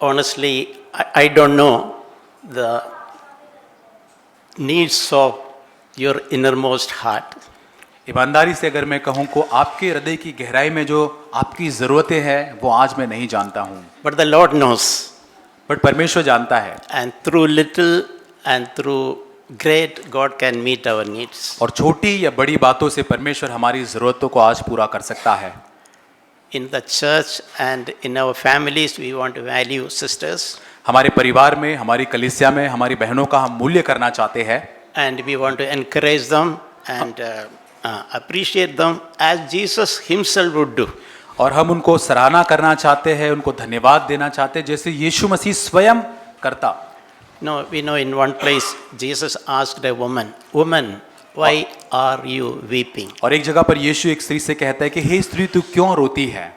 honestly, I don't know the needs of your innermost heart. ईमानदारी से अगर मैं कहूँ को आपके हृदय की गहराई में जो आपकी ज़रूरतें हैं वो आज मैं नहीं जानता हूँ, But the Lord knows. But परमेश्वर जानता है। And through little and through great, God can meet our needs. और छोटी या बड़ी बातों से परमेश्वर हमारी ज़रूरतों को आज पूरा कर सकता है। In the church and in our families, we want to value sisters. हमारे परिवार में, हमारी कलीसिया में हमारी बहनों का हम मूल्य करना चाहते हैं। And we want to encourage them and appreciate them as Jesus himself would do. और हम उनको सराहना करना चाहते हैं, उनको धन्यवाद देना चाहते हैं जैसे यीशु मसीह स्वयं करता। No, we know in one place Jesus asked a woman, "Woman, why are you weeping?" और एक जगह पर यीशु एक स्त्री से कहता है कि हे स्त्री तू क्यों रोती है?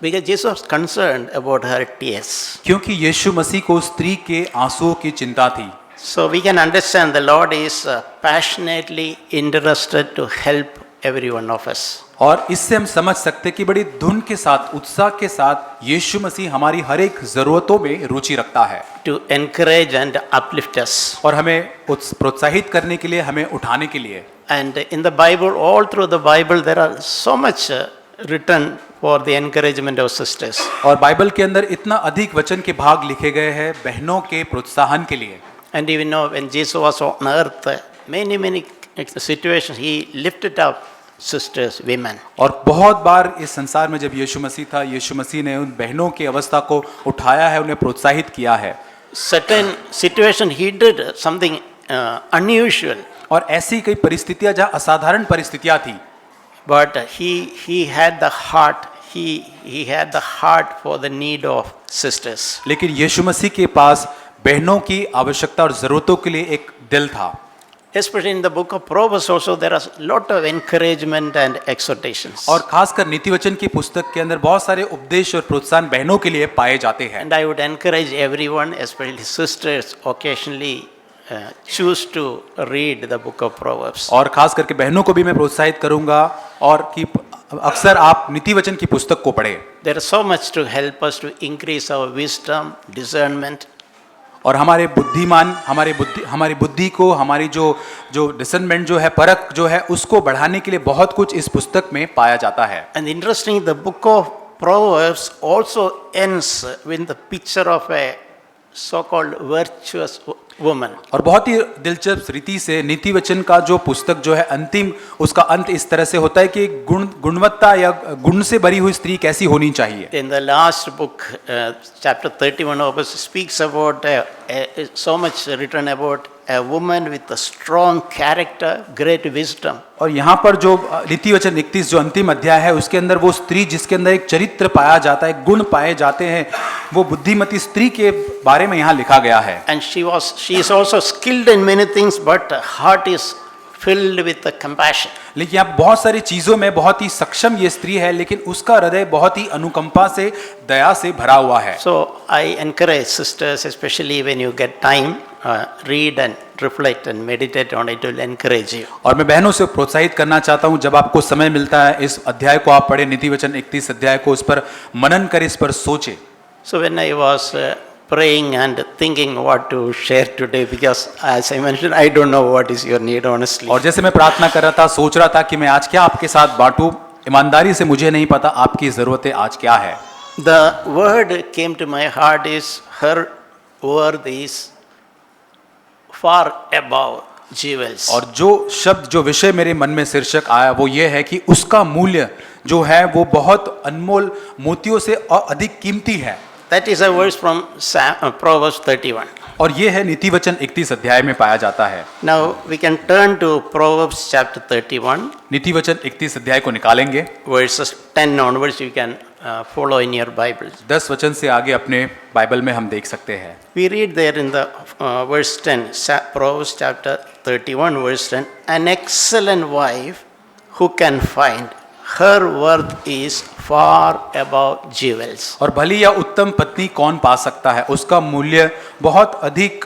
Because Jesus was concerned about her tears. क्योंकि यीशु मसीह को स्त्री के आंसुओं की चिंता थी। So we can understand the Lord is passionately interested to help every one of us. और इससे हम समझ सकते हैं कि बड़ी धुन के साथ, उत्साह के साथ यीशु मसीह हमारी हर एक जरूरतों में रुचि रखता है। To encourage and uplift us. और हमें प्रोत्साहित करने के लिए, हमें उठाने के लिए। And in the Bible, all through the Bible, there are so much written for the encouragement of sisters. और बाइबल के अंदर इतना अधिक वचन के भाग लिखे गए हैं बहनों के प्रोत्साहन के लिए। And even know when Jesus was on earth, many situations he lifted up sisters, women. और बहुत बार इस संसार में जब यीशु मसीह था, यीशु मसीह ने उन बहनों की अवस्था को उठाया है, उन्हें प्रोत्साहित किया है। Certain situation he did something unusual. और ऐसी कई परिस्थितियां जहाँ असाधारण परिस्थितियां थी। But he had the heart. He had the heart for the need of sisters. लेकिन यीशु मसीह के पास बहनों की आवश्यकता और जरूरतों के लिए एक दिल था। Especially in the book of Proverbs also there are lot of encouragement and exhortations. और खासकर नीति वचन की पुस्तक के अंदर बहुत सारे उपदेश और प्रोत्साहन बहनों के लिए पाए जाते हैं। And I would encourage everyone, especially sisters, occasionally choose to read the book of Proverbs. और खास करके बहनों को भी मैं प्रोत्साहित करूंगा और कि अक्सर आप नीति वचन की पुस्तक को पढ़ें। There is so much to help us to increase our wisdom, discernment. और हमारे हमारी बुद्धि को, हमारी जो डिसर्नमेंट जो है, परख जो है, उसको बढ़ाने के लिए बहुत कुछ इस पुस्तक में पाया जाता है। And interestingly, the book of Proverbs also ends with the picture of a so-called virtuous woman. और बहुत ही दिलचस्प रीति से नीति वचन का जो पुस्तक जो है अंतिम उसका अंत इस तरह से होता है कि गुणवत्ता या गुण से भरी हुई स्त्री कैसी होनी चाहिए। In the last book, chapter 31 of us speaks about so much written about a woman with a strong character, great wisdom. और यहाँ पर जो नीति वचन 31 जो अंतिम अध्याय है उसके अंदर वो स्त्री जिसके अंदर एक चरित्र पाया जाता है, गुण पाए जाते हैं, वो बुद्धिमती स्त्री के बारे में यहाँ लिखा गया है। And she is also skilled in many things, but her heart is filled with the compassion. लेकिन यहाँ बहुत सारी चीजों में बहुत ही सक्षम ये स्त्री है, लेकिन उसका हृदय बहुत ही अनुकंपा से, दया से भरा हुआ है। So I encourage sisters, especially when you get time, read and reflect and meditate on it, will encourage you. और मैं बहनों से प्रोत्साहित करना चाहता हूँ, जब आपको समय मिलता है इस अध्याय को आप पढ़ें, नीति वचन 31 अध्याय को, उस पर मनन करें, इस पर सोचें। So when I was praying and thinking what to share today, because as I mentioned, I don't know what is your need honestly. और जैसे मैं प्रार्थना कर रहा था, सोच रहा था कि मैं आज क्या आपके साथ बांटूं, ईमानदारी से मुझे नहीं पता आपकी जरूरतें आज क्या है। The word came to my heart is her worth is far above jewels. और जो शब्द, जो विषय मेरे मन में शीर्षक आया वो ये है कि उसका मूल्य जो है वो बहुत अनमोल मोतियों से और अधिक कीमती है। That is a verse from Proverbs 31. और ये है नीति वचन 31 अध्याय में पाया जाता है। Now we can turn to Proverbs chapter 31. नीति वचन 31 अध्याय को निकालेंगे। Verses 10 onwards you can follow in your Bibles. 10 वचन से आगे अपने बाइबल में हम देख सकते हैं। We read there in the verse 10, Proverbs chapter 31 verse 10, an excellent wife who can find, her worth is far above jewels. और भली या उत्तम पत्नी कौन पा सकता है, उसका मूल्य बहुत अधिक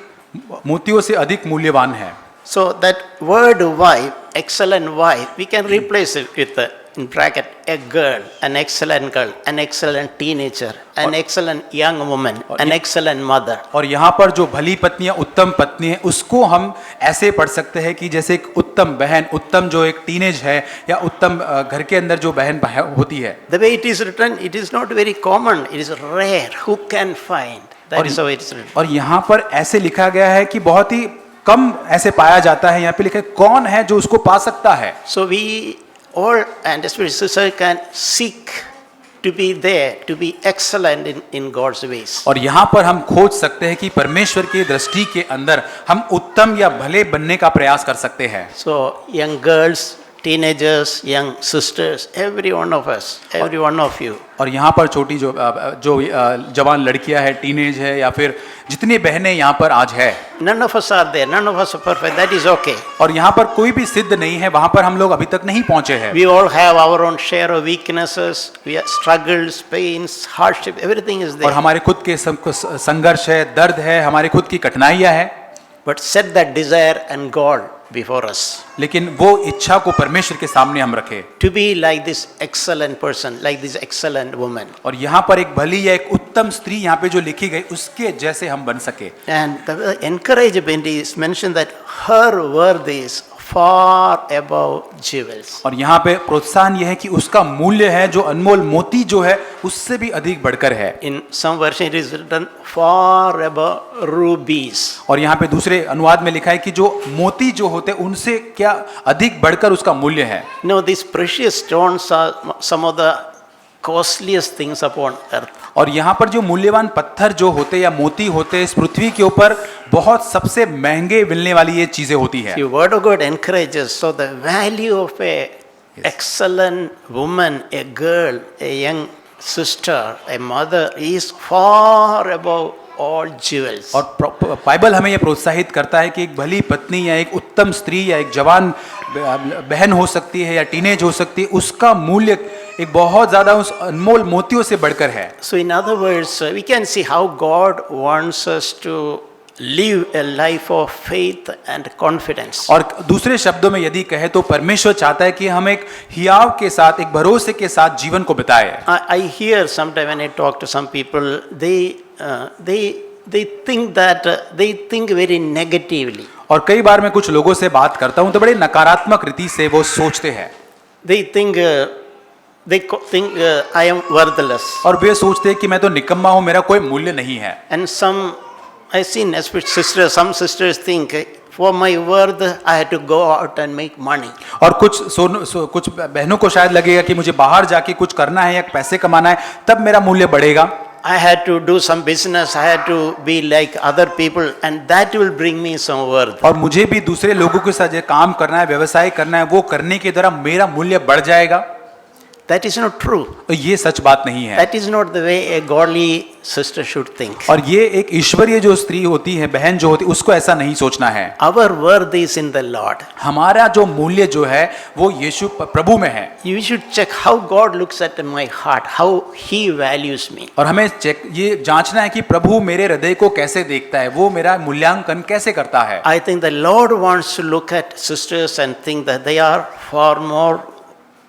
मोतियों से अधिक मूल्यवान है। So that word wife, excellent wife, we can replace it with in bracket, a girl, an excellent teenager, an excellent young woman, an excellent mother. और यहाँ पर जो भली पत्नी है, उत्तम पत्नी है, उसको हम ऐसे पढ़ सकते हैं कि जैसे एक उत्तम बहन, उत्तम जो एक टीनेज है, या उत्तम घर के अंदर जो बहन होती है. The way it is written, it is not very common. It is rare. Who can find? That is how it is written. और यहाँ पर ऐसे लिखा गया है कि बहुत ही कम ऐसे पाया जाता है. यहाँ पे लिखा है कौन है जो उसको पा सकता है. So we all, and especially sister, can seek to be there, to be excellent in God's ways. और यहाँ पर हम खोज सकते हैं कि परमेश्वर की दृष्टि के अंदर हम उत्तम या भले बनने का प्रयास कर सकते हैं. So young girls, teenagers, young sisters, every one of us, every one of you. और यहाँ पर छोटी जो जवान लड़कियां हैं, टीनेज है, या फिर जितनी बहनें यहाँ पर आज है, None of us are there. None of us are perfect. That is okay. और यहाँ पर कोई भी सिद्ध नहीं है, वहां पर हम लोग अभी तक नहीं पहुंचे हैं. We all have our own share of weaknesses. We have struggles, pains, hardship. Everything is और there. हमारे खुद के संघर्ष है, दर्द है, हमारी खुद की कठिनाइयां है. But set that desire and God before us. लेकिन वो इच्छा को परमेश्वर के सामने हम रखें. To be like this excellent person, like this excellent woman. और यहाँ पर एक भली या एक उत्तम स्त्री यहाँ पे जो लिखी गई, उसके जैसे हम बन सके. And the encouragement is mentioned that her worth is far above jewels. और यहाँ पे प्रोत्साहन यह है कि उसका मूल्य है जो अनमोल मोती जो है उससे भी अधिक बढ़कर है. In some version it is written far above rubies. और यहाँ पे दूसरे अनुवाद में लिखा है कि जो मोती जो होते हैं उनसे क्या अधिक बढ़कर उसका मूल्य है. No, these precious stones are some of the costliest things upon earth. और यहाँ पर जो मूल्यवान पत्थर जो होते या मोती होते इस पृथ्वी के ऊपर बहुत सबसे महंगे मिलने वाली ये चीजें होती है. The word of God encourages, so the value of a excellent woman, a girl, a young sister, a mother is far above all jewels. और बाइबल हमें यह प्रोत्साहित करता है कि एक भली पत्नी या एक उत्तम स्त्री या एक जवान बहन हो सकती है या टीनेज हो सकती है, उसका मूल्य एक बहुत ज्यादा उस अनमोल मोतियों से बढ़कर है. So in other words, we can see how God wants us to live a life of faith and confidence. और दूसरे शब्दों में यदि कहे तो परमेश्वर चाहता है कि हम एक हियाव के साथ, एक भरोसे के साथ जीवन को बिताए. I hear sometimes when I talk to some people, they think that they think very negatively. और कई बार मैं कुछ लोगों से बात करता हूं तो बड़े नकारात्मक रीति से वो सोचते हैं. They think I am worthless. और वे सोचते हैं कि मैं तो निकम्मा हूं, मेरा कोई मूल्य नहीं है. And some I seen especially sisters, some sisters think for my worth I had to go out and make money. और कुछ बहनों को शायद लगेगा कि मुझे बाहर जाके कुछ करना है या पैसे कमाना है, तब मेरा मूल्य बढ़ेगा. I had to do some business, I had to be like other people, and that will bring me some worth. और मुझे भी दूसरे लोगों के साथ काम करना है, व्यवसाय करना है, वो करने के द्वारा मेरा मूल्य बढ़ जाएगा. That is not true. ये सच बात नहीं है. That is not the way a godly sister should think. और ये एक ईश्वरीय जो स्त्री होती है, बहन जो होती है, उसको ऐसा नहीं सोचना है. Our worth is in the Lord. हमारा जो मूल्य जो है वो यीशु प्रभु में है. You should check how God looks at my heart, how He values me. और हमें ये जांचना है कि प्रभु मेरे हृदय को कैसे देखता है, वो मेरा मूल्यांकन कैसे करता है. I think the Lord wants to look at sisters and think that they are far more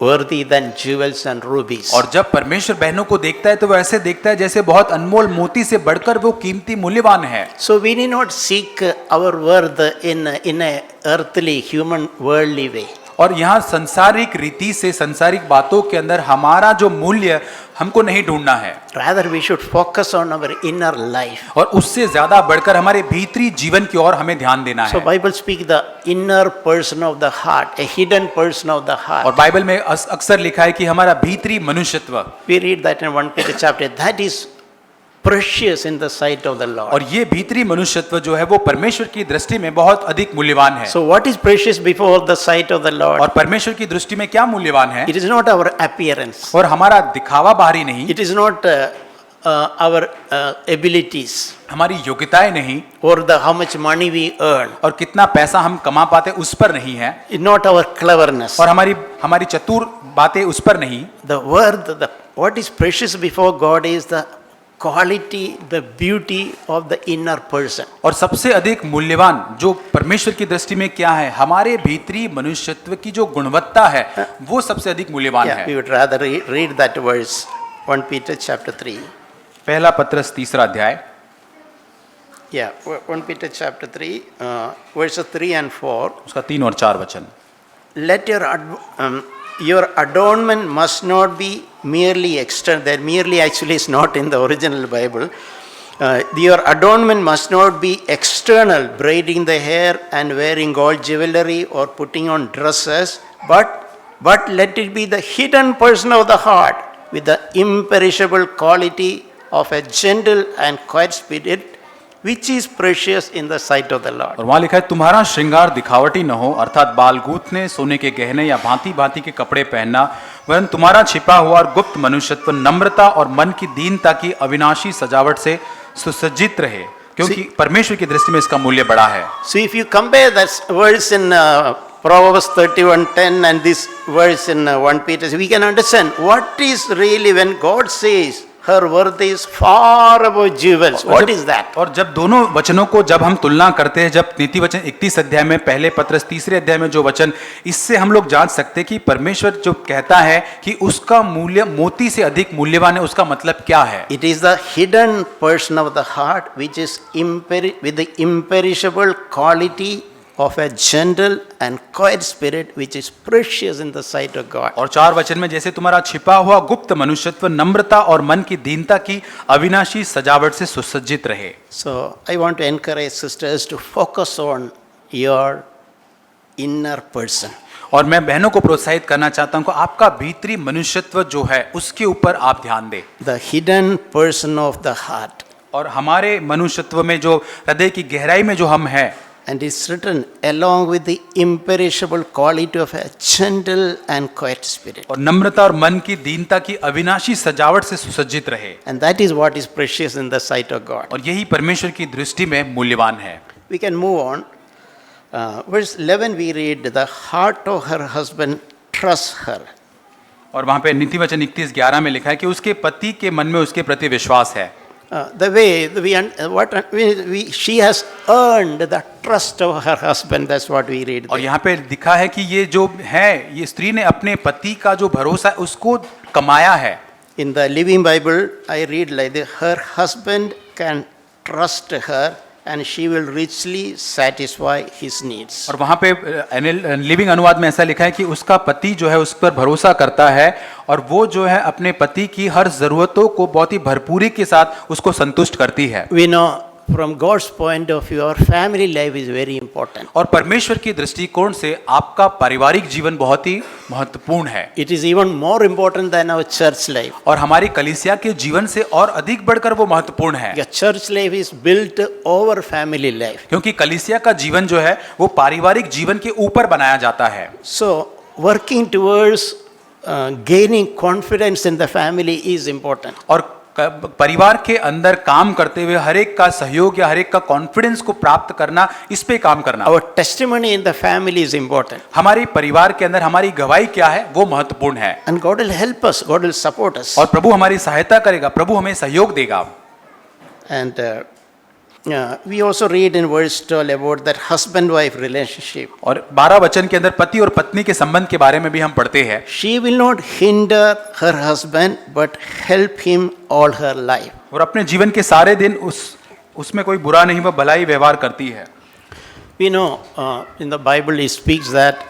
worthy than jewels and rubies. और जब परमेश्वर बहनों को देखता है तो वो ऐसे देखता है जैसे बहुत अनमोल मोती से बढ़कर वो कीमती मूल्यवान है. So we need not seek our worth in a earthly, human, worldly way. और यहाँ संसारिक रीति से, संसारिक बातों के अंदर हमारा जो मूल्य हमको नहीं ढूंढना है. Rather we should focus on our inner life. और उससे ज्यादा बढ़कर हमारे भीतरी जीवन की ओर हमें ध्यान देना So है. Bible speak the inner person of the heart, a hidden person of the और heart. बाइबल में अक्सर लिखा है कि हमारा भीतरी मनुष्यत्व, We read that in 1 Peter chapter. That is precious in the sight of the Lord. और ये भीतरी मनुष्यत्व जो है वो परमेश्वर की दृष्टि में बहुत अधिक मूल्यवान है. So what is precious before the sight of the Lord? और परमेश्वर की दृष्टि में क्या मूल्यवान है? It is not our appearance. और हमारा दिखावा बाहरी नहीं, It is not our abilities हमारी योग्यताएं नहीं, or how much money we earn. और कितना पैसा हम कमा पाते उस पर नहीं है, It's not our cleverness. और हमारी चतुर बातें उस पर नहीं. The worth, what is precious before God is the quality, the beauty of the inner person. और सबसे अधिक मूल्यवान जो परमेश्वर की दृष्टि में क्या है, हमारे भीतरी मनुष्यत्व की जो गुणवत्ता है वो सबसे अधिक मूल्यवान Yeah, है। we would rather read that verse, 1 Peter chapter 3. पहला पत्रस 3 अध्याय, Yeah, 1 Peter chapter 3, verses 3 and 4. उसका 3 और 4 वचन। Let your adornment must not be merely external. That merely actually is not in the original Bible. Your adornment must not be external, braiding the hair and wearing gold jewelry or putting on dresses, but let it be the hidden person of the heart with the imperishable quality of a gentle and quiet spirit, which is precious in the sight of the Lord. और वहां लिखा है, तुम्हारा श्रृंगार दिखावटी न हो, अर्थात बाल गूंथने, सोने के गहने या भांति भांति के कपड़े पहनना, वरन तुम्हारा छिपा हुआ और गुप्त मनुष्यत्व नम्रता और मन की दीनता की अविनाशी सजावट से सुसज्जित रहे, क्योंकि परमेश्वर की दृष्टि में इसका मूल्य बड़ा है। So if you compare that verse in Proverbs 31:10 and this verse in 1 Peter, we can understand what is really when God says her worth is far above jewels. What is that? और जब दोनों वचनों को जब हम तुलना करते हैं, जब नीति वचन 31 अध्याय में, पहले पत्रस 3 अध्याय में जो वचन, इससे हम लोग जान सकते हैं कि परमेश्वर जो कहता है कि उसका मूल्य मोती से अधिक मूल्यवान है, उसका मतलब क्या है। It is the hidden person of the heart which is with the imperishable quality of a gentle and quiet spirit which is precious in the sight of God. और 4 वचन में, जैसे तुम्हारा छिपा हुआ गुप्त मनुष्यत्व नम्रता और मन की दीनता की अविनाशी सजावट से सुसज्जित रहे। So I want to encourage sisters to focus on your inner person. और मैं बहनों को प्रोत्साहित करना चाहता हूं कि आपका भीतरी मनुष्यत्व जो है उसके ऊपर आप ध्यान दें। The hidden person of the heart. और हमारे मनुष्यत्व में जो हृदय की गहराई में जो हम हैं, And it's written along with the imperishable quality of a gentle and quiet spirit. और नम्रता और मन की दीनता की अविनाशी सजावट से सुसज्जित रहे। And that is what is precious in the sight of God. और यही परमेश्वर की दृष्टि में मूल्यवान है। We can move on. Verse 11 we read, the heart of her husband trusts her. और वहां पे नीति वचन 31:11 में लिखा है कि उसके पति के मन में उसके प्रति विश्वास है। The way she has earned the trust of her husband, that's what we read. और यहाँ पे लिखा है कि ये जो है, ये स्त्री ने अपने पति का जो भरोसा है उसको कमाया है। In the Living Bible, I read like this, her husband can trust her and she will richly satisfy his needs. और वहाँ पे लिविंग अनुवाद में ऐसा लिखा है कि उसका पति जो है उस पर भरोसा करता है और वो जो है अपने पति की हर जरूरतों को बहुत ही भरपूरी के साथ उसको संतुष्ट करती है। We know from God's point of view, our family life is very important. और परमेश्वर की दृष्टिकोण से आपका पारिवारिक जीवन बहुत ही महत्वपूर्ण है। It is even more important than our church life. और हमारी कलीसिया के जीवन से और अधिक बढ़कर वो महत्वपूर्ण है। The church life is built over family life. क्योंकि कलीसिया का जीवन जो है वो पारिवारिक जीवन के ऊपर बनाया जाता है। So working towards gaining confidence in the family is important. और परिवार के अंदर काम करते हुए हर एक का सहयोग या हर एक का कॉन्फिडेंस को प्राप्त करना, इस पे काम करना। Our testimony in the family is important. हमारी परिवार के अंदर हमारी गवाही क्या है वो महत्वपूर्ण है। And God will help us, God will support us. और प्रभु हमारी सहायता करेगा, प्रभु हमें सहयोग देगा। And we also read in verse 12 about that husband-wife relationship. और 12 वचन के अंदर पति और पत्नी के संबंध के बारे में भी हम पढ़ते हैं। She will not hinder her husband but help him all her life. और अपने जीवन के सारे दिन उसमें कोई बुरा नहीं, वह भलाई व्यवहार करती है। We know in the Bible it speaks that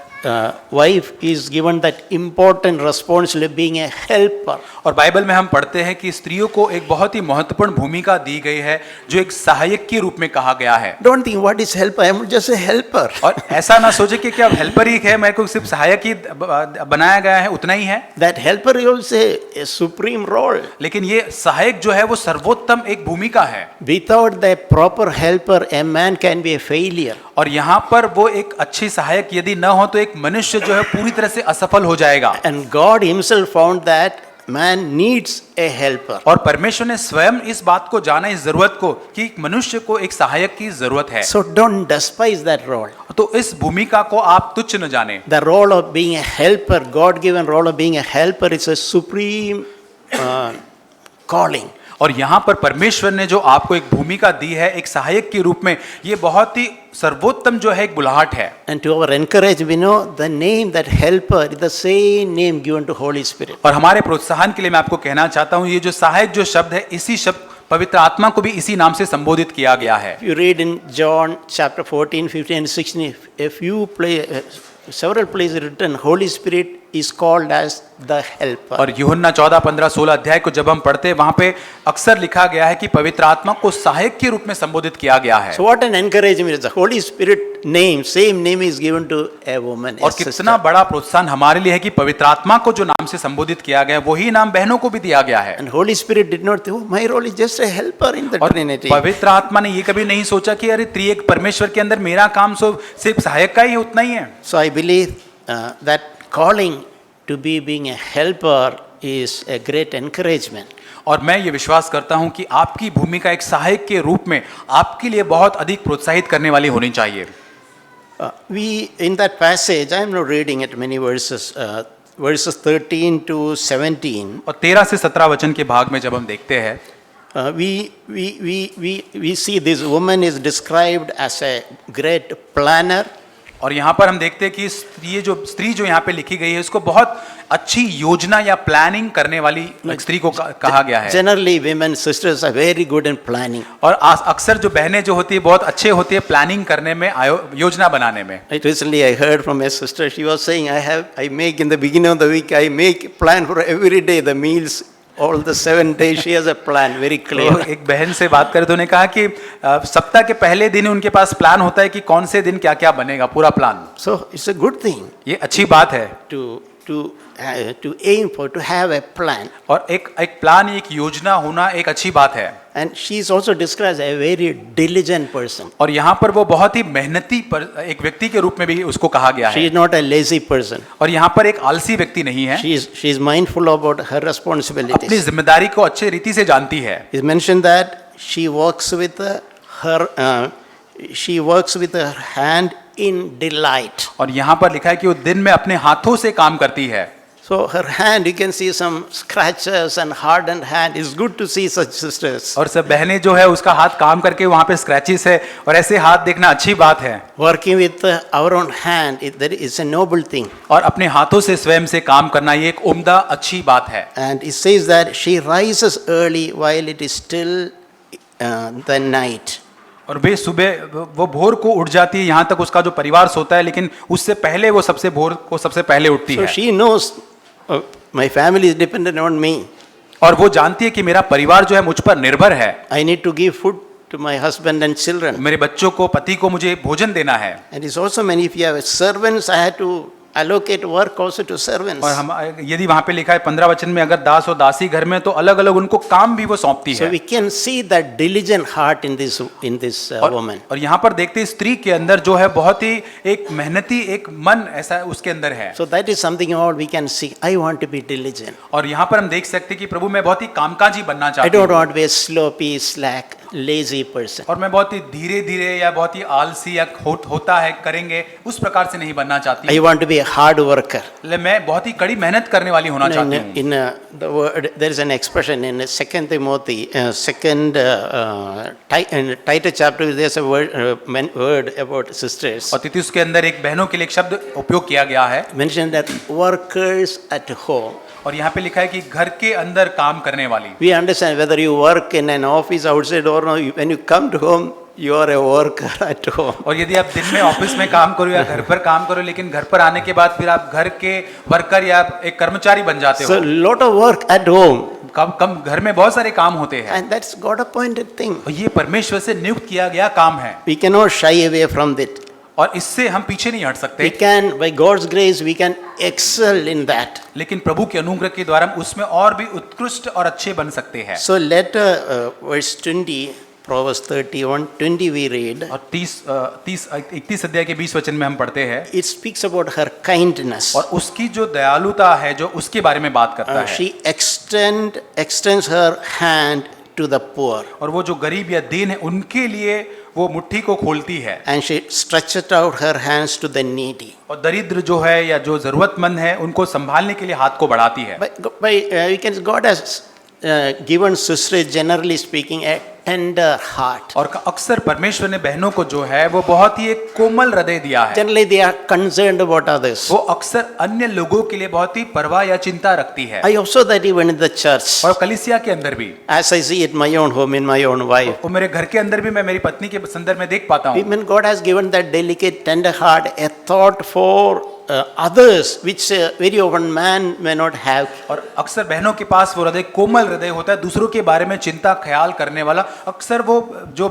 wife is given that important responsibility being a helper. और बाइबल में हम पढ़ते हैं कि स्त्रियों को एक बहुत ही महत्वपूर्ण भूमिका दी गई है जो एक सहायक के रूप में कहा गया है। Don't think what is helper, I am just a helper. और ऐसा ना सोचे कि क्या हेल्पर ही है, मेरे को सिर्फ सहायक ही बनाया गया है, उतना ही है। That helper is also a supreme role. लेकिन ये सहायक जो है वो सर्वोत्तम एक भूमिका है। Without the proper helper, a man can be a failure. और यहाँ पर वो एक अच्छी सहायक यदि न हो तो एक मनुष्य जो है पूरी तरह से असफल हो जाएगा। And God himself found that man needs a helper. और परमेश्वर ने स्वयं इस बात को जाना, इस जरूरत को, कि एक मनुष्य को एक सहायक की जरूरत है। So don't despise that role. तो इस भूमिका को आप तुच्छ न जाने। The role of being a helper, God given role of being a helper, is a supreme calling. और यहाँ पर परमेश्वर ने जो आपको एक भूमिका दी है एक सहायक के रूप में, ये बहुत ही सर्वोत्तम जो है एक बुलाहट है। And to our encourage, we know the name that helper is the same name given to Holy Spirit. और हमारे प्रोत्साहन के लिए मैं आपको कहना चाहता हूँ, ये जो सहायक जो शब्द है, इसी शब्द पवित्र आत्मा को भी इसी नाम से संबोधित किया गया है। If you read in John chapter 14, 15 and 16, several places written, Holy Spirit is called as the helper. और यूहन्ना 14, 15, 16 अध्याय को जब हम पढ़ते हैं, वहां पे अक्सर लिखा गया है कि पवित्र आत्मा को सहायक के रूप में संबोधित किया गया है। So what an encouragement is the Holy Spirit name, same name is given to a woman. और कितना बड़ा प्रोत्साहन हमारे लिए है कि पवित्र आत्मा को जो नाम से संबोधित किया गया है, वही नाम बहनों को भी दिया गया है। And Holy Spirit did not think, oh, my role is just a helper in the और Trinity. पवित्र आत्मा ने ये कभी नहीं सोचा कि अरे त्रिएक परमेश्वर के अंदर मेरा काम सिर्फ सहायक का ही उतना ही है। So I believe that calling to be being a helper is a great encouragement. और मैं ये विश्वास करता हूं कि आपकी भूमिका एक सहायक के रूप में आपके लिए बहुत अधिक प्रोत्साहित करने वाली होनी चाहिए। We in that passage, I am not reading it many verses, verses 13 to 17. और 13 से 17 वचन के भाग में जब हम देखते हैं, We see this woman is described as a great planner. और यहाँ पर हम देखते हैं कि ये जो स्त्री जो यहाँ पे लिखी गई है, उसको बहुत अच्छी योजना या प्लानिंग करने वाली स्त्री को कहा गया है। Generally, women sisters are very good in planning. और अक्सर जो बहनें जो होती है बहुत अच्छे होती है प्लानिंग करने में, योजना बनाने में। Recently, I heard from a sister. She was saying, I make in the beginning of the week, I make plan for every day the meals. All the 7 days she has a plan, very clear. तो एक बहन से बात करे तो उन्होंने कहा कि सप्ताह के पहले दिन उनके पास प्लान होता है कि कौन से दिन क्या क्या बनेगा, पूरा plan. So it's a good thing. ये अच्छी बात है to aim for, to have a plan. और एक प्लान, एक योजना होना एक अच्छी बात है। And she is also described as a very diligent person. और यहाँ पर वो बहुत ही मेहनती एक व्यक्ति के रूप में भी उसको कहा गया She है। is not a lazy person. और यहाँ पर एक आलसी व्यक्ति नहीं है। She is mindful about her responsibilities. अपनी जिम्मेदारी को अच्छे रीति से जानती है। It's mentioned that she works with her hand in delight. और यहाँ पर लिखा है कि वो दिन में अपने हाथों से काम करती है। So her hand, you can see some scratches and hardened hand. It's good to see such sisters. और सब बहनें जो है उसका हाथ काम करके वहाँ पे स्क्रैचेस है, और ऐसे हाथ देखना अच्छी बात है। Working with our own hand, that is a noble thing. और अपने हाथों से स्वयं से काम करना ये एक उम्दा अच्छी बात है। And it says that she rises early while it is still the night. और वे सुबह वो भोर को उठ जाती है, यहाँ तक उसका जो परिवार सोता है, लेकिन उससे पहले वो भोर को सबसे पहले उठती है। So she knows my family is dependent on me. और वो जानती है कि मेरा परिवार जो है मुझ पर निर्भर है। I need to give food to my husband and children. मेरे बच्चों को, पति को मुझे भोजन देना है। And it's also many, if you have servants, I had to allocate work also to servants. और हम यदि वहाँ पे लिखा है 15 वचन में, अगर दास और दासी घर में, तो अलग अलग उनको काम भी वो सौंपती So है। we can see that diligent heart in this woman. और यहाँ पर देखते हैं स्त्री के अंदर जो है बहुत ही एक मेहनती एक मन ऐसा उसके अंदर है। So that is something all we can see. I want to be diligent. और यहाँ पर हम देख सकते हैं कि प्रभु मैं बहुत ही कामकाजी बनना I चाहती don't हूँ। want to be a sloppy, slack, lazy person. और मैं बहुत ही धीरे धीरे या बहुत ही आलसी या होता है करेंगे उस प्रकार से नहीं बनना चाहती। I want to be a hard worker. मैं बहुत ही कड़ी मेहनत करने वाली होना चाहती हूँ। In the word, there is an expression in 2 Timothy, Titus chapter. There's a word about sisters. और तितुस के अंदर एक बहनों के लिए एक शब्द उपयोग किया गया है। Mentioned that workers at home. और यहाँ पे लिखा है कि घर के अंदर काम करने वाली। We understand whether you work in an office outside or no. When you come to home, you are a worker at home. और यदि आप दिन में ऑफिस में काम करो या घर पर काम करो, लेकिन घर पर आने के बाद फिर आप घर के वर्कर या एक कर्मचारी बन जाते हो। So lot of work at home. कम घर में बहुत सारे काम होते हैं। And that's God appointed thing. और ये परमेश्वर से नियुक्त किया गया काम है। We cannot shy away from it. और इससे हम पीछे नहीं हट We सकते। can, by God's grace, we can excel in that. लेकिन प्रभु के अनुग्रह के द्वारा हम उसमें और भी उत्कृष्ट और अच्छे बन सकते हैं। So let verse 20, Proverbs 31:20 we read. और 31 अध्याय के 20 वचन में हम पढ़ते हैं। It speaks about her kindness. और उसकी जो दयालुता है, जो उसके बारे में बात करता है। She extends her hand to the poor. और वो जो गरीब या दीन है उनके लिए वो मुट्ठी को खोलती है। And she stretches out her hands to the needy. और दरिद्र जो है या जो जरूरतमंद है उनको संभालने के लिए हाथ को बढ़ाती है। We can, God has given sisters, generally speaking, a tender heart. और अक्सर परमेश्वर ने बहनों को जो है वो बहुत ही एक कोमल हृदय दिया है। Generally, they are concerned about others. वो अक्सर अन्य लोगों के लिए बहुत ही परवाह या चिंता रखती है। I observe that even in the church. और कलीसिया के अंदर भी, As I see at my own home, in my own wife. वो मेरे घर के अंदर भी मैं मेरी पत्नी के संदर्भ में देख पाता हूँ। Women, God has given that delicate, tender heart, a thought for others, which very often man may not have. और अक्सर बहनों के पास वो हृदय कोमल हृदय होता है, दूसरों के बारे में चिंता ख्याल करने वाला अक्सर वो जो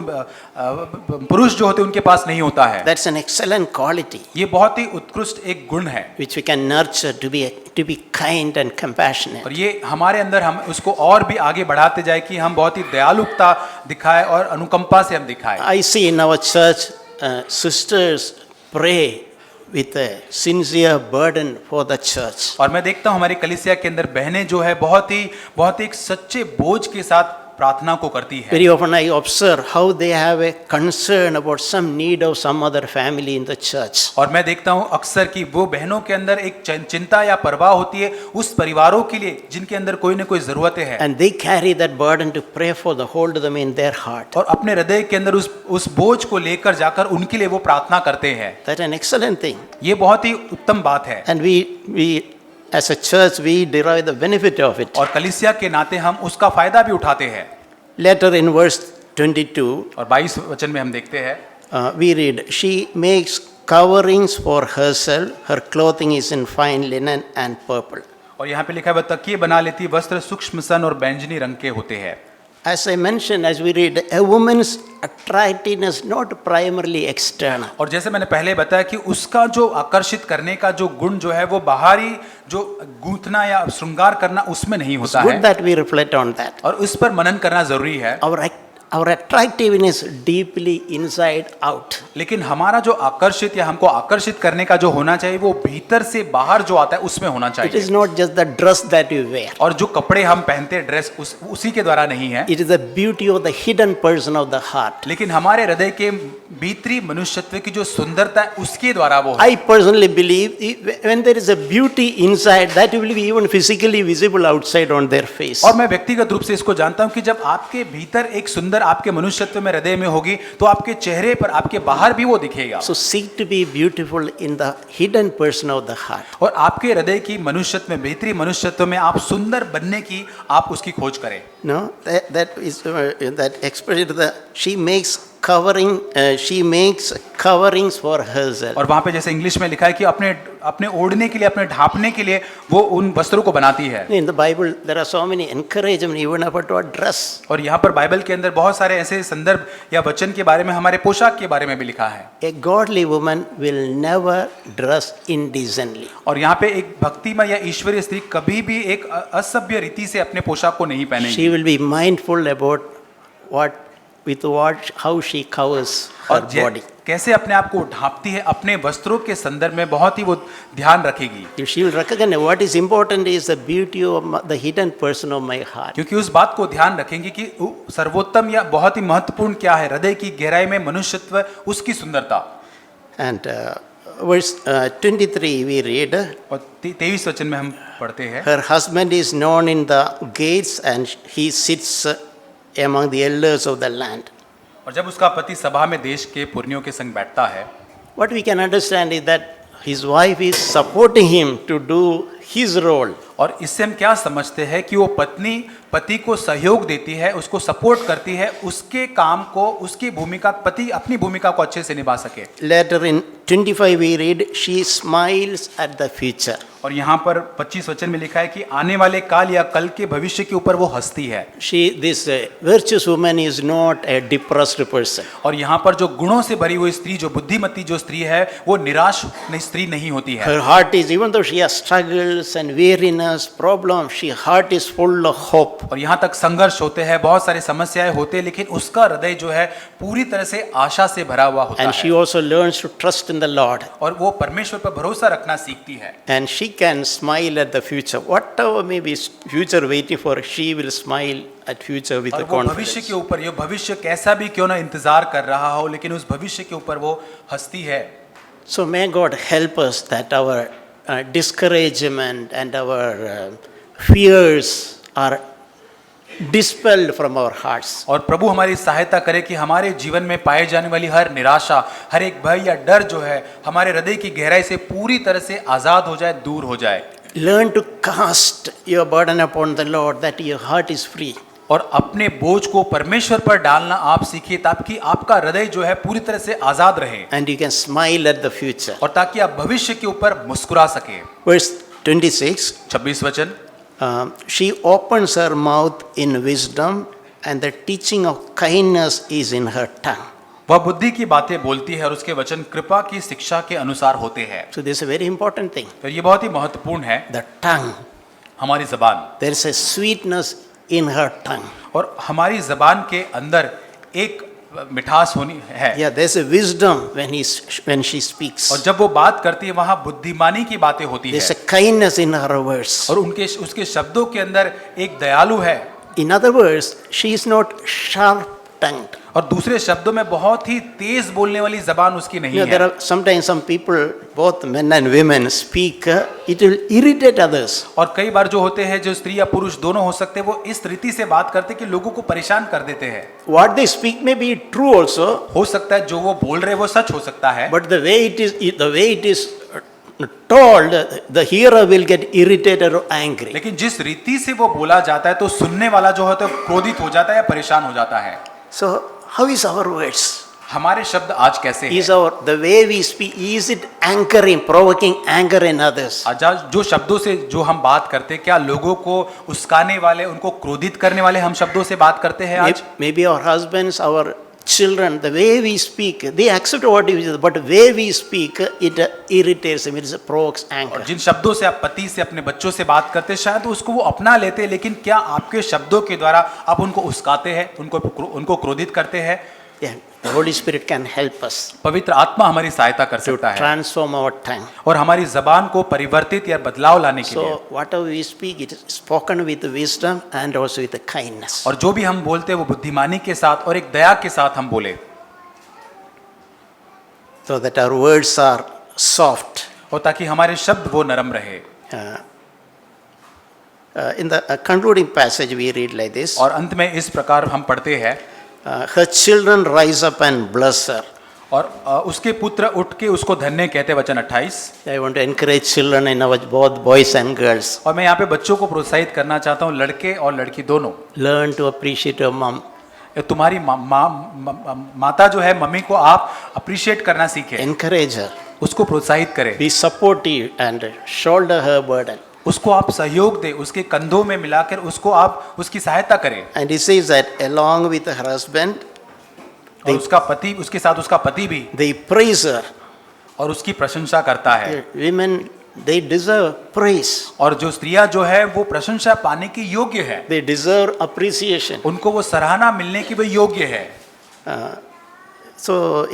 पुरुष जो होते हैं उनके पास नहीं होता है। That's an excellent quality, ये बहुत ही उत्कृष्ट एक गुण है which we can nurture to be kind and compassionate. और ये हमारे अंदर हम उसको और भी आगे बढ़ाते जाए कि हम बहुत ही दयालुता दिखाए और अनुकंपा से हम दिखाए। I see in our church sisters pray with a sincere burden for the church. और मैं देखता हूँ हमारी कलीसिया के अंदर बहनें जो है बहुत ही एक सच्चे बोझ के साथ प्रार्थना को करती है। Very often I observe how they have a concern about some need of some other family in the church. और मैं देखता हूँ अक्सर कि वो बहनों के अंदर एक चिंता या परवाह होती है उस परिवारों के लिए जिनके अंदर कोई न कोई जरूरतें हैं। And they carry that burden to pray for the hold them in their heart. और अपने हृदय के अंदर उस बोझ को लेकर जाकर उनके लिए वो प्रार्थना करते हैं। That's an excellent thing. ये बहुत ही उत्तम बात है। And we as a church we derive the benefit of it. और कलीसिया के नाते हम उसका फायदा भी उठाते हैं। Later in verse 22, और 22 वचन में हम देखते हैं we read, she makes coverings for herself, her clothing is in fine linen and purple. और यहाँ पे लिखा है वह तकिए बना लेती, वस्त्र सूक्ष्म सन और बैंगनी रंग के होते हैं। As I mentioned, as we read, a woman's attractiveness not primarily external. और जैसे मैंने पहले बताया कि उसका जो आकर्षित करने का जो गुण जो है वो बाहरी जो गूंथना या श्रृंगार करना उसमें नहीं It's होता good है। that we reflect on that. और उस पर मनन करना जरूरी है। Our attractiveness deeply inside out. लेकिन हमारा जो आकर्षित या हमको आकर्षित करने का जो होना चाहिए वो भीतर से बाहर जो आता है उसमें होना It चाहिए। is not just the dress that you wear. और जो कपड़े हम पहनते हैं ड्रेस उसी के द्वारा नहीं है, It is the beauty of the hidden person of the heart. लेकिन हमारे हृदय के भीतरी मनुष्यत्व की जो सुंदरता है उसके द्वारा वो है। I personally believe when there is a beauty inside, that will be even physically visible outside on their face. और मैं व्यक्तिगत रूप से इसको जानता हूं कि जब आपके भीतर एक सुंदर आपके मनुष्यत्व में हृदय में होगी तो आपके चेहरे पर आपके बाहर भी वो दिखेगा। So seek to be beautiful in the hidden person of the heart. और आपके हृदय की मनुष्यत्व में भीतरी मनुष्यत्व में आप सुंदर बनने की आप उसकी खोज करें। No, that expression she makes coverings for herself. और वहां पे जैसे इंग्लिश में लिखा है कि अपने ओढ़ने के लिए अपने ढांपने के लिए वो उन वस्त्रों को बनाती है। In the Bible there are so many encouragement even about our dress. और यहाँ पर बाइबल के अंदर बहुत सारे ऐसे संदर्भ या वचन के बारे में हमारे पोशाक के बारे में भी लिखा है। A godly woman will never dress indecently. और यहाँ पे एक भक्तिमय या ईश्वरीय स्त्री कभी भी एक असभ्य रीति से अपने पोशाक को नहीं पहनेगी। She will be mindful about how she covers her body. कैसे अपने आप को ढांपती है अपने वस्त्रों के संदर्भ में बहुत ही वो ध्यान रखेगी। If she will recognize what is important is the beauty of the hidden person of my heart. क्योंकि उस बात को ध्यान रखेंगी कि सर्वोत्तम या बहुत ही महत्वपूर्ण क्या है, हृदय की गहराई में मनुष्यत्व उसकी सुंदरता। And verse 23 we read, और 23 वचन में हम पढ़ते हैं, her husband is known in the gates and he sits among the elders of the land. और जब उसका पति सभा में देश के पुरनियों के संग बैठता है, What we can understand is that his wife is supporting him to do his role. और इससे हम क्या समझते हैं कि वो पत्नी पति को सहयोग देती है, उसको सपोर्ट करती है, उसके काम को, उसकी भूमिका, पति अपनी भूमिका को अच्छे से निभा सके। Later in 25 we read, she smiles at the future. और यहाँ पर 25 वचन में लिखा है कि आने वाले काल या कल के भविष्य के ऊपर वो हंसती है। This virtuous woman is not a depressed person. और यहाँ पर जो गुणों से भरी हुई स्त्री, जो बुद्धिमती जो स्त्री है, वो निराश स्त्री नहीं होती है। Her heart is, even though she has struggles and weariness, problems, she heart is full of hope. और यहाँ तक संघर्ष होते हैं, बहुत सारी समस्याएं होते हैं, लेकिन उसका हृदय जो है पूरी तरह से आशा से भरा हुआ होता And है। she also learns to trust in the Lord. और वो परमेश्वर पर भरोसा रखना सीखती है। And she can smile at the future. Whatever may be future waiting for, she will smile at future with और the वो भविष्य confidence. के ऊपर, ये भविष्य कैसा भी क्यों ना इंतजार कर रहा हो, लेकिन उस भविष्य के ऊपर वो हंसती है। So may God help us that our discouragement and our fears are dispelled from our hearts. और प्रभु हमारी सहायता करे कि हमारे जीवन में पाए जाने वाली हर निराशा, हर एक भय या डर जो है हमारे हृदय की गहराई से पूरी तरह से आजाद हो जाए, दूर हो जाए। Learn to cast your burden upon the Lord, that your heart is free. और अपने बोझ को परमेश्वर पर डालना आप सीखिए, ताकि आपका हृदय जो है पूरी तरह से आजाद रहे And you can smile at the future. और ताकि आप भविष्य के ऊपर मुस्कुरा सके। Verse 26, 26 वचन, she opens her mouth in wisdom, and the teaching of kindness is in her tongue. वह बुद्धि की बातें बोलती है और उसके वचन कृपा की शिक्षा के अनुसार होते हैं। So this is a very important thing. तो ये बहुत ही महत्वपूर्ण है। The tongue. हमारी जबान, There is a sweetness in her tongue. और हमारी जबान के अंदर एक मिठास होनी है। Yeah, there's a wisdom when she speaks. और जब वो बात करती है वहाँ बुद्धिमानी की बातें होती There's है a kindness in her words. और उसके शब्दों के अंदर एक दयालु है। In other words, she is not sharp-tongued. और दूसरे शब्दों में बहुत ही तेज बोलने वाली जबान उसकी नहीं There है। are sometimes some people, both men and women, speak. It will irritate others. और कई बार जो होते हैं, जो स्त्री या पुरुष दोनों हो सकते हैं, वो इस रीति से बात करते हैं कि लोगों को परेशान कर देते हैं। What they speak may be true also, हो सकता है जो वो बोल रहे वो सच हो सकता है, but the way it is told, the hearer will get irritated or angry. लेकिन जिस रीति से वो बोला जाता है तो सुनने वाला जो होता है क्रोधित हो जाता है या परेशान हो जाता है। So how is our words? हमारे शब्द आज कैसे हैं? Is the way we speak, is it anchoring, provoking anger in others? आज जो शब्दों से जो हम बात करते हैं, क्या लोगों को उस्काने वाले, उनको क्रोधित करने वाले हम शब्दों से बात करते हैं आज? Maybe our husbands, our children, the way we speak, they accept what we say, but the way we speak, it irritates them, it provokes anger. और जिन शब्दों से आप पति से, अपने बच्चों से बात करते हैं, शायद उसको वो अपना लेते हैं, लेकिन क्या आपके शब्दों के द्वारा आप उनको उस्काते हैं, उनको क्रोधित करते हैं? Yeah, the Holy Spirit can help us पवित्र आत्मा हमारी सहायता कर to सकता है transform our tongue. और हमारी जबान को परिवर्तित या बदलाव लाने के लिए। So whatever we speak, it is spoken with wisdom and also with kindness. और जो भी हम बोलते हैं वो बुद्धिमानी के साथ और एक दया के साथ हम बोले, So that our words are soft. और ताकि हमारे शब्द वो नरम रहे। In the concluding passage, we read like this. और अंत में इस प्रकार हम पढ़ते हैं, Her children rise up and bless her. और उसके पुत्र उठ के उसको धन्य कहते हैं। वचन 28। I want to encourage children in our both boys and girls. और मैं यहाँ पे बच्चों को प्रोत्साहित करना चाहता हूँ, लड़के और लड़की दोनों। Learn to appreciate your mom. तुम्हारी माता जो है, मम्मी को आप अप्रिशिएट करना सीखें, Encourage her. उसको प्रोत्साहित करें, Be supportive and shoulder her burden. उसको आप सहयोग दें, उसके कंधों में मिलाकर उसको आप उसकी सहायता करें। And he says that along with her husband, और उसका पति, उसके साथ उसका पति भी, they praise her. और उसकी प्रशंसा करता है। Women, they deserve praise. और जो स्त्रियां जो है वो प्रशंसा पाने की योग्य है, They deserve appreciation. उनको वो सराहना मिलने की वो योग्य है। So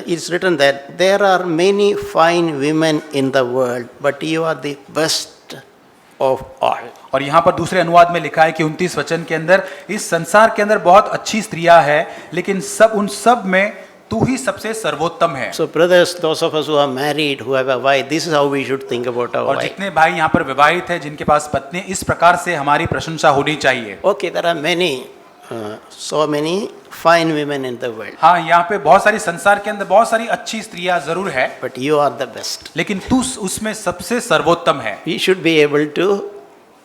it's written that there are many fine women in the world, but you are the best of all. और यहाँ पर दूसरे अनुवाद में लिखा है कि 29 वचन के अंदर, इस संसार के अंदर बहुत अच्छी स्त्रियां हैं, लेकिन उन सब में तू ही सबसे सर्वोत्तम है। So brothers, those of us who are married, who have a wife, this is how we should think about our और wife. जितने भाई यहाँ पर विवाहित हैं, जिनके पास पत्नी, इस प्रकार से हमारी प्रशंसा होनी चाहिए। Okay, there are so many fine women in the world, हाँ, यहाँ पे बहुत सारी, संसार के अंदर बहुत सारी अच्छी स्त्रियां जरूर है, but you are the best. लेकिन तू उसमें सबसे सर्वोत्तम है। We should be able to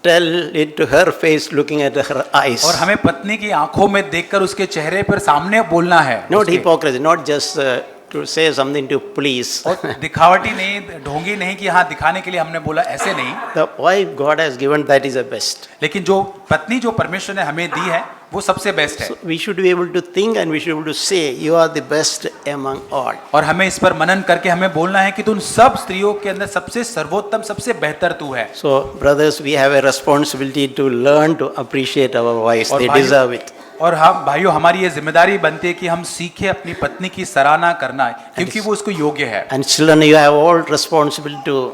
tell it to her face, looking at her eyes. और हमें पत्नी की आंखों में देखकर उसके चेहरे पर सामने बोलना है। Not उसके। hypocrisy, not just to say something to please. और दिखावटी नहीं, ढोंगी नहीं कि हाँ दिखाने के लिए हमने बोला, ऐसे नहीं। The wife God has given, that is the best. लेकिन जो पत्नी जो परमेश्वर ने हमें दी है वो सबसे बेस्ट है। So we should be able to think and we should be able to say, you are the best among all. और हमें इस पर मनन करके हमें बोलना है कि तुम सब स्त्रियों के अंदर सबसे सर्वोत्तम, सबसे बेहतर तू है। So brothers, we have a responsibility to learn to appreciate our wives. और They भाइयों- deserve it. और हम भाइयों, हमारी ये जिम्मेदारी बनती है कि हम सीखे अपनी पत्नी की सराहना करना है, क्योंकि वो उसको योग्य है। And children, you have all responsibility to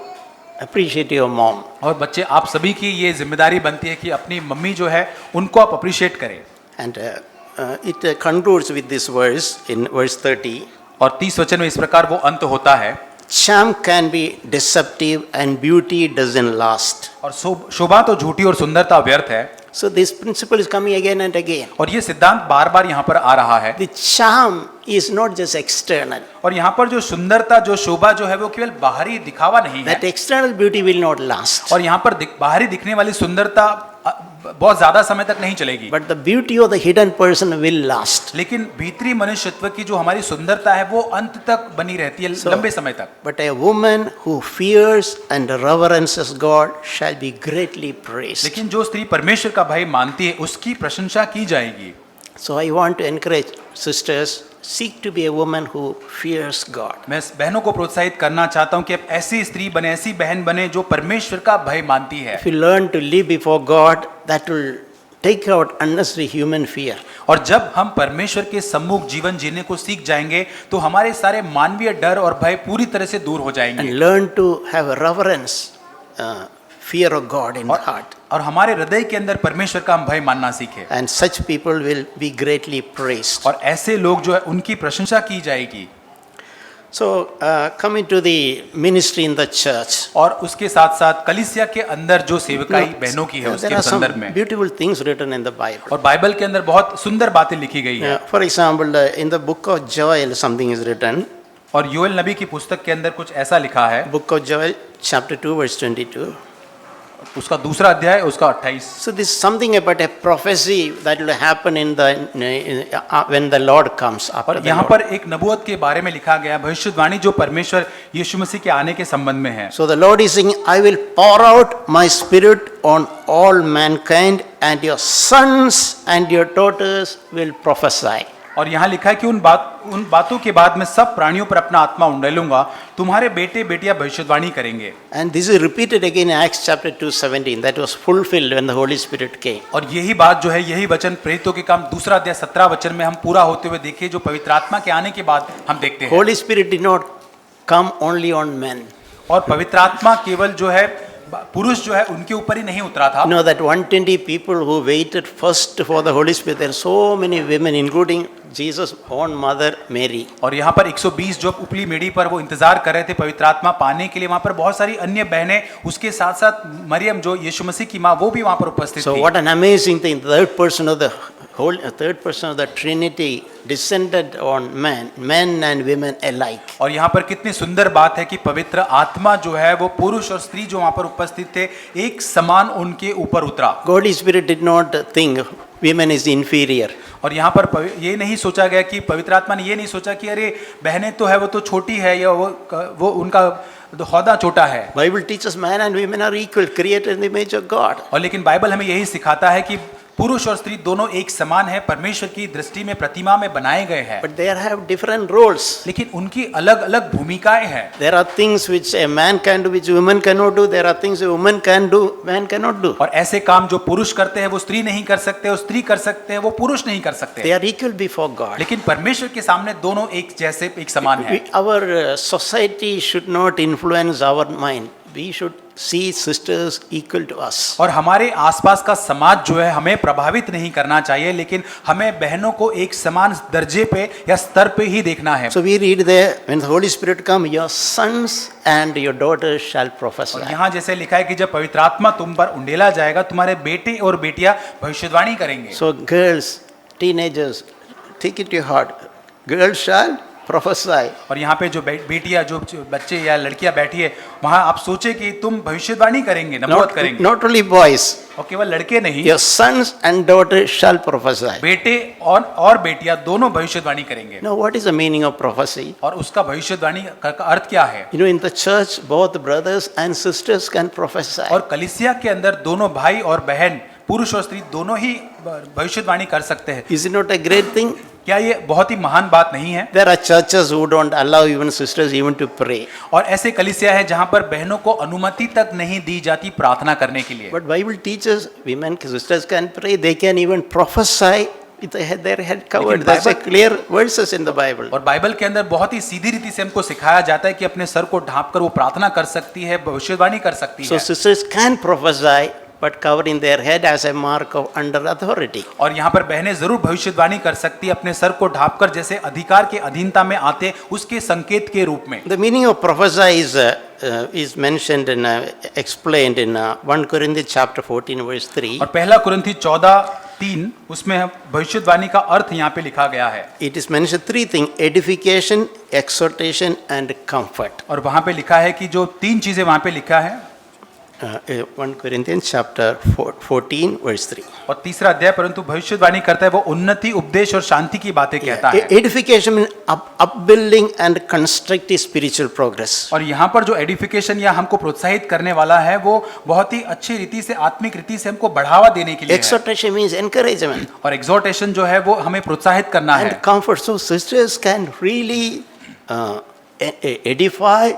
appreciate your mom. और बच्चे, आप सभी की ये जिम्मेदारी बनती है कि अपनी मम्मी जो है उनको आप अप्रिशिएट करें। And it concludes with this verse in verse 30. और 30 वचन में इस प्रकार वो अंत होता है, Charm can be deceptive and beauty doesn't last. और शोभा तो झूठी और सुंदरता व्यर्थ है। So this principle is coming again and again. और ये सिद्धांत बार बार यहाँ पर आ रहा है। The charm is not just external. और यहाँ पर जो सुंदरता, जो शोभा जो है वो केवल बाहरी दिखावा नहीं है। That external beauty will not last. और यहाँ पर बाहरी दिखने वाली सुंदरता बहुत ज्यादा समय तक नहीं चलेगी। But the beauty of the hidden person will last. लेकिन भीतरी मनुष्यत्व की जो हमारी सुंदरता है वो अंत तक बनी रहती है, लंबे समय तक। But a woman who fears and reverences God shall be greatly praised. लेकिन जो स्त्री परमेश्वर का भय मानती है उसकी प्रशंसा की जाएगी। So I want to encourage sisters, seek to be a woman who fears God. मैं बहनों को प्रोत्साहित करना चाहता हूँ कि आप ऐसी स्त्री बने, ऐसी बहन बने जो परमेश्वर का भय मानती है। If you learn to live before God, that will take out unnecessary human fear. और जब हम परमेश्वर के सम्मुख जीवन जीने को सीख जाएंगे तो हमारे सारे मानवीय डर और भय पूरी तरह से दूर हो जाएंगे। And learn to have a reverence, fear of God in the heart. और हमारे हृदय के अंदर परमेश्वर का हम भय मानना सीखे। And such people will be greatly praised. और ऐसे लोग जो है उनकी प्रशंसा की जाएगी। So coming to the ministry in the church. और उसके साथ साथ कलीसिया के अंदर जो सेवकाई बहनों की है There उसके are some संदर्भ में। beautiful things written in the Bible. और बाइबल के अंदर बहुत सुंदर बातें लिखी गई है। For example, in the book of Joel, something is written. और योएल नबी की पुस्तक के अंदर कुछ ऐसा लिखा है। Book of Joel, chapter 2, verse 22. उसका दूसरा अध्याय उसका 28। So this is something about a prophecy that will happen in the when the Lord comes. After और the यहाँ Lord. पर एक नबूवत के बारे में लिखा गया, भविष्यवाणी जो परमेश्वर यीशु मसीह के आने के संबंध में है। So the Lord is saying, I will pour out my spirit on all mankind, and your sons and your daughters will prophesy. और यहाँ लिखा है कि उन बातों के बाद मैं सब प्राणियों पर अपना आत्मा उंडेलूंगा, तुम्हारे बेटे बेटियां भविष्यवाणी करेंगे। And this is repeated again in Acts chapter 2:17. That was fulfilled when the Holy Spirit came. और यही बात जो है, यही वचन प्रेरितों के काम दूसरा अध्याय 17 वचन में हम पूरा होते हुए देखे, जो पवित्र आत्मा के आने के बाद हम देखते हैं। Holy Spirit did not come only on men. और पवित्र आत्मा केवल जो है पुरुष जो है उनके ऊपर ही नहीं उतरा था। You know that 120 people who waited first for the Holy Spirit, there are so many women, including Jesus' own mother Mary. और यहाँ पर 120 जो उपली मेड़ी पर वो इंतजार कर रहे थे पवित्र आत्मा पाने के लिए, वहाँ पर बहुत सारी अन्य बहनें, उसके साथ साथ मरियम जो यीशु मसीह की माँ, वो भी वहाँ पर उपस्थित So थी। what an amazing thing! Third person of the Trinity descended on men and women alike. और यहाँ पर कितनी सुंदर बात है कि पवित्र आत्मा जो है वो पुरुष और स्त्री जो वहाँ पर उपस्थित थे एक समान उनके ऊपर उतरा। Holy Spirit did not think women is inferior. और यहाँ पर ये नहीं सोचा गया कि पवित्र आत्मा ने ये नहीं सोचा कि अरे बहनें तो है वो तो छोटी है या वो उनका होदा छोटा है। Bible teaches man and women are equal, created in the image of God. और लेकिन बाइबल हमें यही सिखाता है कि पुरुष और स्त्री दोनों एक समान है, परमेश्वर की दृष्टि में प्रतिमा में बनाए गए हैं। But they have different roles. लेकिन उनकी अलग अलग भूमिकाएं हैं। There are things which a man can do which women cannot do. There are things a woman can do, man cannot do. और ऐसे काम जो पुरुष करते हैं वो स्त्री नहीं कर सकते, और स्त्री कर सकते हैं वो पुरुष नहीं कर सकते। They are equal before God. लेकिन परमेश्वर के सामने दोनों एक जैसे, एक समान है। Our society should not influence our mind. We should see sisters equal to us. और हमारे आसपास का समाज जो है हमें प्रभावित नहीं करना चाहिए, लेकिन हमें बहनों को एक समान दर्जे पे या स्तर पे ही देखना है। So we read there, when the Holy Spirit come, your sons and your daughters shall prophesy. और यहाँ जैसे लिखा है कि जब पवित्र आत्मा तुम पर उंडेला जाएगा, तुम्हारे बेटे और बेटियां भविष्यवाणी करेंगे। So girls, teenagers, take it to your heart. Girls shall prophesy. और यहाँ पे जो बेटियां, जो बच्चे या लड़कियां बैठी है, वहाँ आप सोचे कि तुम भविष्यवाणी करेंगे, नबूवत करेंगे। Not only boys. और केवल लड़के नहीं, Your sons and daughters shall prophesy. बेटे और बेटियां दोनों भविष्यवाणी करेंगे। Now what is the meaning of prophecy? और उसका भविष्यवाणी का अर्थ क्या है? You know, in the church, both brothers and sisters can prophesy. और कलीसिया के अंदर दोनों भाई और बहन, पुरुष और स्त्री दोनों ही भविष्यवाणी कर सकते हैं। Is it not a great thing? क्या ये बहुत ही महान बात नहीं है? There are churches who don't allow even sisters even to pray. और ऐसे कलीसिया है जहाँ पर बहनों को अनुमति तक नहीं दी जाती प्रार्थना करने के लिए। But Bible teaches women, sisters can pray. They can even prophesy with their head covered. That's a clear verses in the Bible. और बाइबल के अंदर बहुत ही सीधी रीति से हमको सिखाया जाता है कि अपने सर को ढांप कर वो प्रार्थना कर सकती है, भविष्यवाणी कर सकती So है। sisters can prophesy, but covering their head as a mark of under authority. और यहाँ पर बहनें जरूर भविष्यवाणी कर सकती है अपने सर को ढांपकर, जैसे अधिकार के अधीनता में आते उसके संकेत के रूप में। The meaning of prophesy is mentioned and explained in 1 Corinthians chapter 14 verse 3. और पहला कुरिन्थी 14:3 उसमें भविष्यवाणी का अर्थ यहाँ पे लिखा गया है। It is mentioned three things: edification, exhortation and comfort. और वहाँ पे लिखा है कि जो तीन चीजें वहाँ पे लिखा है 1 Corinthians chapter 14 verse 3. और तीसरा अध्याय परंतु भविष्यवाणी करता है वो उन्नति, उपदेश और शांति की बातें कहता है। Edification means upbuilding and constructive spiritual progress. और यहाँ पर जो एडिफिकेशन या हमको प्रोत्साहित करने वाला है वो बहुत ही अच्छी रीति से, आत्मिक रीति से हमको बढ़ावा देने के लिए है। Exhortation means encouragement. और एक्सोर्टेशन जो है वो हमें प्रोत्साहित करना है। And comfort. So sisters can really edify,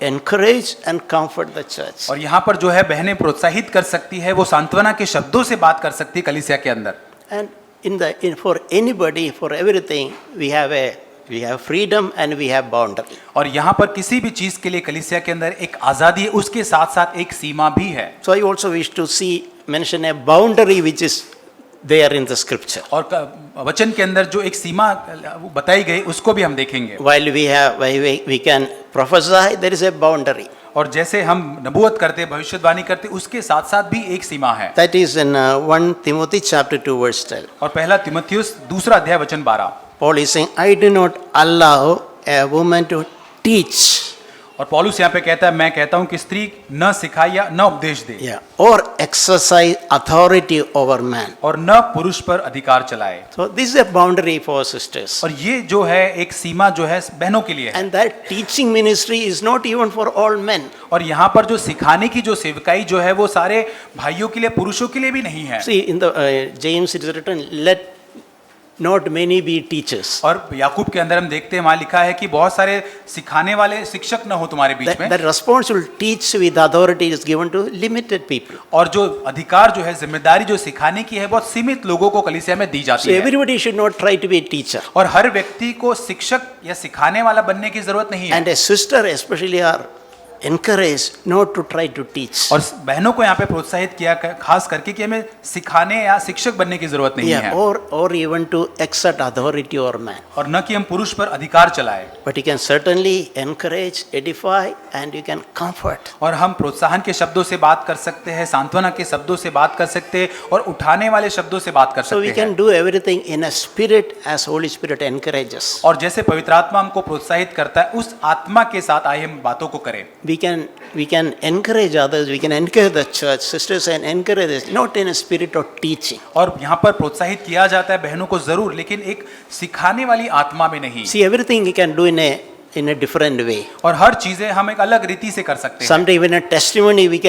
encourage and comfort the church. और यहाँ पर जो है बहनें प्रोत्साहित कर सकती है, वो सांत्वना के शब्दों से बात कर सकती है कलीसिया के अंदर। And for anybody, for everything, we have freedom and we have boundary. और यहाँ पर किसी भी चीज के लिए कलीसिया के अंदर एक आजादी है, उसके साथ साथ एक सीमा भी है। So I also wish to mention a boundary which is there in the scripture. और वचन के अंदर जो एक सीमा बताई गई उसको भी हम देखेंगे। While we can prophesy, there is a boundary. और जैसे हम नबूवत करते, भविष्यवाणी करते, उसके साथ साथ भी एक सीमा है। That is in 1 Timothy chapter 2 verse 12. और पहला तिमुथियुस 2 अध्याय वचन 12। Paul is saying, I do not allow a woman to teach. और पौलुस यहाँ पे कहता है, मैं कहता हूँ कि स्त्री न सिखाए या न उपदेश दे, or exercise authority over man. और न पुरुष पर अधिकार चलाए। So this is a boundary for sisters. और ये जो है एक सीमा जो है बहनों के लिए है। And that teaching ministry is not even for all men. और यहाँ पर जो सिखाने की जो सेवकाई जो है वो सारे भाइयों के लिए, पुरुषों के लिए भी नहीं है। See, in the James it is written, let not many be teachers. और याकूब के अंदर हम देखते हैं, वहाँ लिखा है कि बहुत सारे सिखाने वाले शिक्षक न हो तुम्हारे बीच में। That responsible teach with authority is given to limited people. और जो अधिकार जो है, जिम्मेदारी जो सिखाने की है, बहुत सीमित लोगों को कलीसिया में दी जाती So है। everybody should not try to be a teacher. और हर व्यक्ति को शिक्षक या सिखाने वाला बनने की जरूरत नहीं है। And a sister especially are encouraged not to try to teach. और बहनों को यहाँ पे प्रोत्साहित किया खास करके कि हमें सिखाने या शिक्षक बनने की जरूरत नहीं है। Or even to exert authority over man. और न कि हम पुरुष पर अधिकार चलाए। But you can certainly encourage, edify and you can comfort. और हम प्रोत्साहन के शब्दों से बात कर सकते हैं, सांत्वना के शब्दों से बात कर सकते हैं, और उठाने वाले शब्दों से बात कर So सकते we हैं। can do everything in a spirit as Holy Spirit encourages. और जैसे पवित्र आत्मा हमको प्रोत्साहित करता है, उस आत्मा के साथ आइए हम बातों को करें। We can encourage others, we can encourage the church, sisters, and encourage us, not in a spirit of teaching. और यहाँ पर प्रोत्साहित किया जाता है बहनों को जरूर, लेकिन एक सिखाने वाली आत्मा में नहीं। See, everything we can do in a different way. और हर चीजें हम एक अलग रीति से कर सकते हैं। Sometimes in a testimony we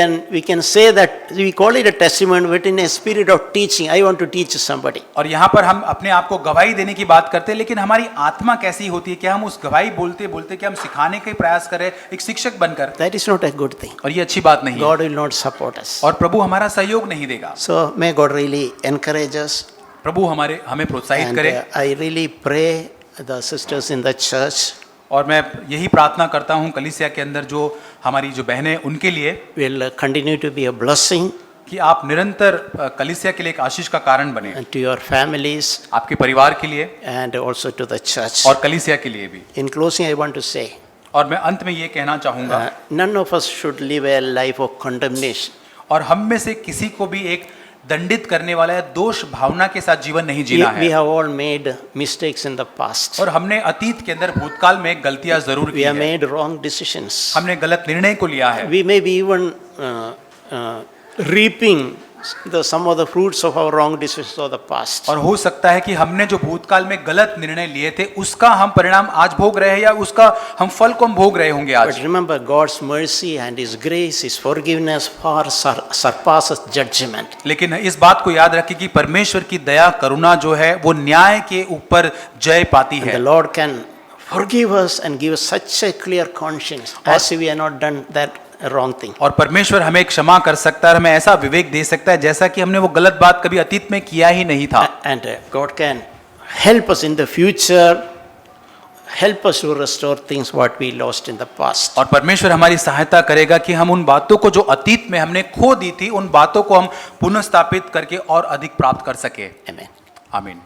can say that we call it a testimony, but in a spirit of teaching. I want to teach somebody. और यहाँ पर हम अपने आप को गवाही देने की बात करते हैं, लेकिन हमारी आत्मा कैसी होती है? क्या हम उस गवाही बोलते बोलते कि हम सिखाने का प्रयास करें एक शिक्षक बनकर? That is not a good thing. और ये अच्छी बात नहीं है। God will not support us. और प्रभु हमारा सहयोग नहीं देगा। So may God really encourage us. प्रभु हमें प्रोत्साहित And करे। I really pray the sisters in the church और मैं यही प्रार्थना करता हूँ कलीसिया के अंदर जो हमारी जो बहनें, उनके लिए will continue to be a blessing कि आप निरंतर कलीसिया के लिए एक आशीष का कारण बने, to your families आपके परिवार के लिए and also to the church. और कलीसिया के लिए भी। In closing, I want to say, और मैं अंत में ये कहना चाहूँगा, none of us should live a life of condemnation. और हम में से किसी को भी एक दंडित करने वाला है दोष भावना के साथ जीवन नहीं जीना We है। have all made mistakes in the past. और हमने अतीत के अंदर भूतकाल में गलतियां जरूर We की have है। made wrong decisions. हमने गलत निर्णय को लिया है। We may be even reaping some of the fruits of our wrong decisions of the past. और हो सकता है कि हमने जो भूतकाल में गलत निर्णय लिए थे उसका हम परिणाम आज भोग रहे हैं, या उसका हम फल को हम भोग रहे होंगे आज। But remember, God's mercy and His grace, His forgiveness far surpasses judgment. लेकिन इस बात को याद रखें कि परमेश्वर की दया करुणा जो है वो न्याय के ऊपर जय पाती And है। the Lord can forgive us and give us such a clear conscience as if we have not done that wrong thing. और परमेश्वर हमें क्षमा कर सकता है, हमें ऐसा विवेक दे सकता है जैसा कि हमने वो गलत बात कभी अतीत में किया ही नहीं था। And God can help us in the future, help us to restore things what we lost in the past. और परमेश्वर हमारी सहायता करेगा कि हम उन बातों को जो अतीत में हमने खो दी थी, उन बातों को हम पुनः स्थापित करके और अधिक प्राप्त कर सके। Amen. आमीन।